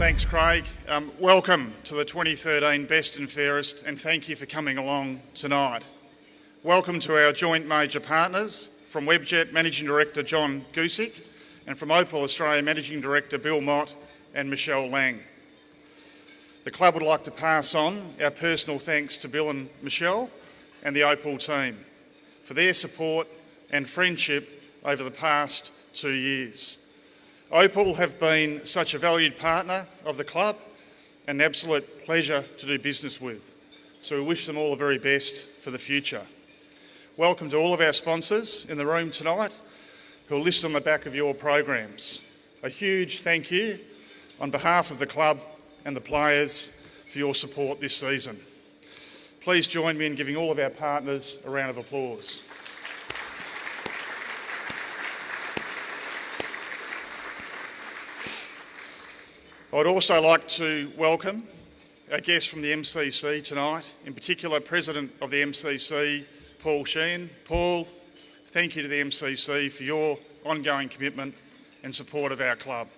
Thanks, Craig. Welcome to the 2013 Best and Fairest, and thank you for coming along tonight. Welcome to our joint major partners, from Webjet Managing Director John Gusick, and from Opal Australia Managing Director Bill Mott and Michelle Lang. The club would like to pass on our personal thanks to Bill and Michelle and the Opal team for their support and friendship over the past 2 years. Opal have been such a valued partner of the club and an absolute pleasure to do business with. So we wish them all the very best for the future. Welcome to all of our sponsors in the room tonight who are listed on the back of your programs. A huge thank you on behalf of the club and the players for your support this season. Please join me in giving all of our partners a round of applause. I would also like to welcome our guests from the MCC tonight, in particular President of the MCC, Paul Sheehan. Paul, thank you to the MCC for your ongoing commitment and support of our club.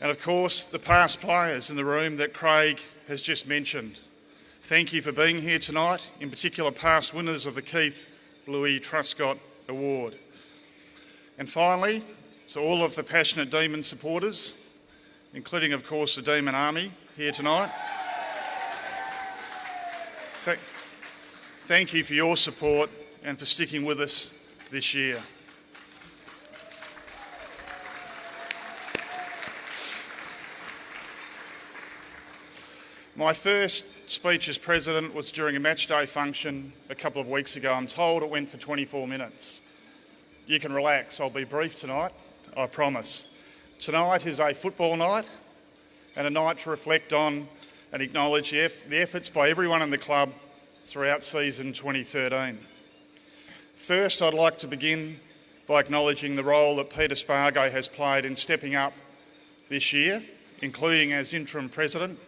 And of course, the past players in the room that Craig has just mentioned. Thank you for being here tonight, in particular past winners of the Keith Bluey Truscott Award. And finally, to all of the passionate Demon supporters, including, of course, the Demon Army here tonight. Thank you for your support and for sticking with us this year. My first speech as president was during a match day function a couple of weeks ago. I'm told it went for 24 minutes. You can relax, I'll be brief tonight, I promise. Tonight is a football night and a night to reflect on and acknowledge the efforts by everyone in the club throughout season 2013. First, I'd like to begin by acknowledging the role that Peter Spargo has played in stepping up this year, including as interim president.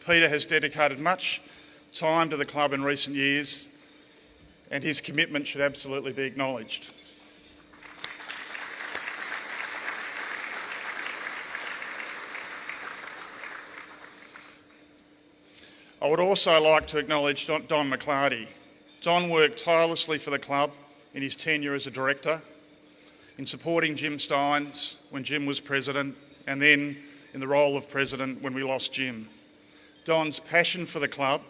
Peter has dedicated much time to the club in recent years, and his commitment should absolutely be acknowledged. I would also like to acknowledge Don McClarty. Don worked tirelessly for the club in his tenure as a director, in supporting Jim Steins when Jim was president, and then in the role of president when we lost Jim. Don's passion for the club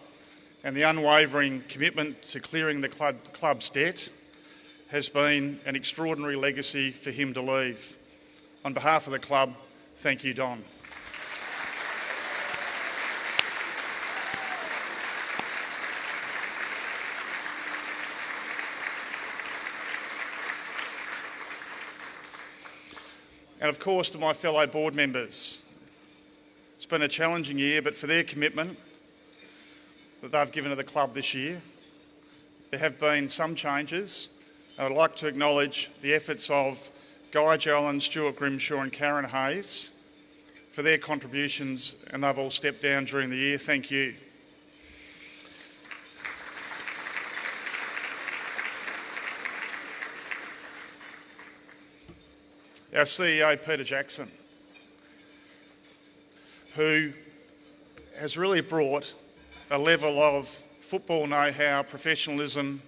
and the unwavering commitment to clearing the club's debt has been an extraordinary legacy for him to leave. On behalf of the club, thank you, Don. And of course to my fellow board members. It's been a challenging year, but for their commitment that they've given to the club this year, there have been some changes. I'd like to acknowledge the efforts of Guy Jolland, Stuart Grimshaw and Karen Hayes for their contributions, and they've all stepped down during the year. Thank you. Our CEO, Peter Jackson, who has really brought a level of football know-how, professionalism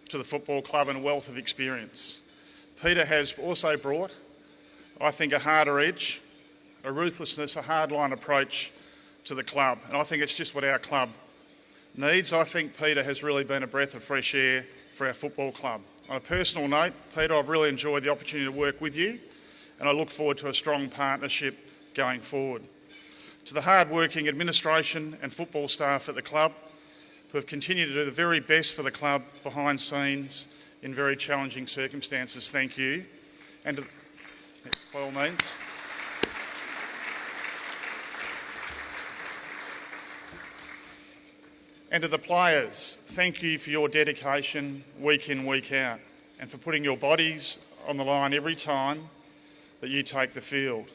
to the football club and a wealth of experience. Peter has also brought, I think, a harder edge, a ruthlessness, a hardline approach to the club. And I think it's just what our club needs. I think Peter has really been a breath of fresh air for our football club. On a personal note, Peter, I've really enjoyed the opportunity to work with you, and I look forward to a strong partnership going forward. To the hard-working administration and football staff at the club who have continued to do the very best for the club behind scenes in very challenging circumstances, thank you. And to, by all means. And to the players, thank you for your dedication week in, week out, and for putting your bodies on the line every time that you take the field,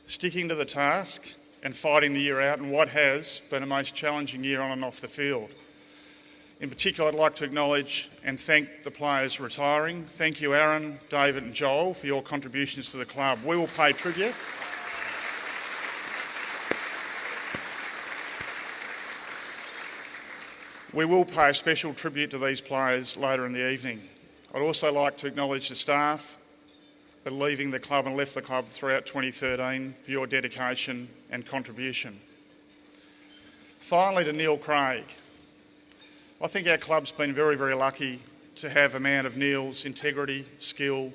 sticking to the task and fighting the year out in what has been a most challenging year on and off the field. In particular, I'd like to acknowledge and thank the players retiring. Thank you, Aaron, David and Joel, for your contributions to the club. We will pay tribute. We will pay a special tribute to these players later in the evening. I'd also like to acknowledge the staff that are leaving the club and left the club throughout 2013 for your dedication and contribution. Finally, to Neil Craig. I think our club's been very, very lucky to have a man of Neil's integrity, skill,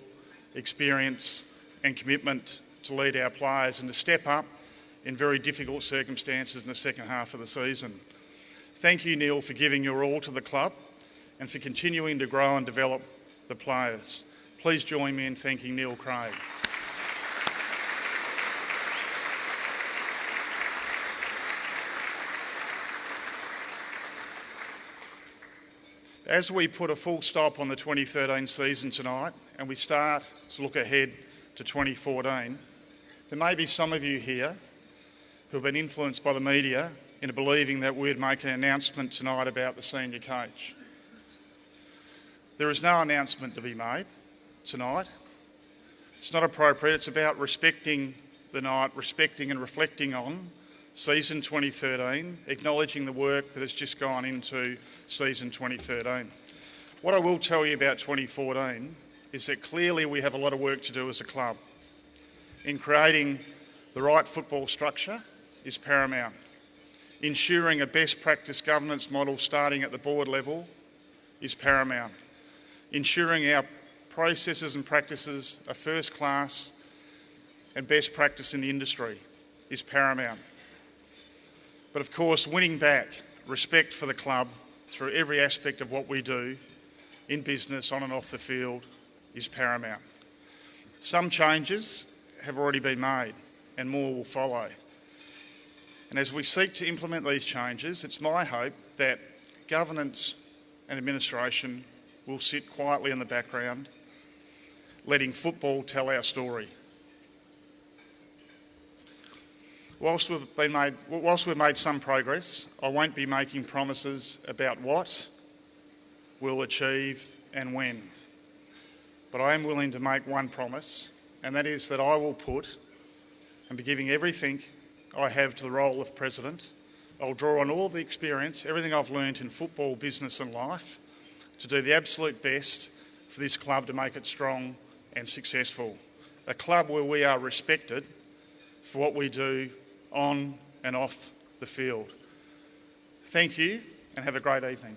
experience and commitment to lead our players and to step up in very difficult circumstances in the second half of the season. Thank you, Neil, for giving your all to the club and for continuing to grow and develop the players. Please join me in thanking Neil Craig. As we put a full stop on the 2013 season tonight and we start to look ahead to 2014, there may be some of you here who have been influenced by the media into believing that we'd make an announcement tonight about the senior coach. There is no announcement to be made tonight. It's not appropriate. It's about respecting the night, respecting and reflecting on season 2013, acknowledging the work that has just gone into season 2013. What I will tell you about 2014 is that clearly we have a lot of work to do as a club. In creating the right football structure is paramount. Ensuring a best practice governance model starting at the board level is paramount. Ensuring our processes and practices are first class and best practice in the industry is paramount. But of course, winning back respect for the club through every aspect of what we do in business, on and off the field, is paramount. Some changes have already been made and more will follow. And as we seek to implement these changes, it's my hope that governance and administration will sit quietly in the background, letting football tell our story. Whilst we've made some progress, I won't be making promises about what we'll achieve and when. But I am willing to make one promise, and that is that I will put and be giving everything I have to the role of president. I'll draw on all the experience, everything I've learnt in football, business and life, to do the absolute best for this club to make it strong and successful. A club where we are respected for what we do on and off the field. Thank you and have a great evening.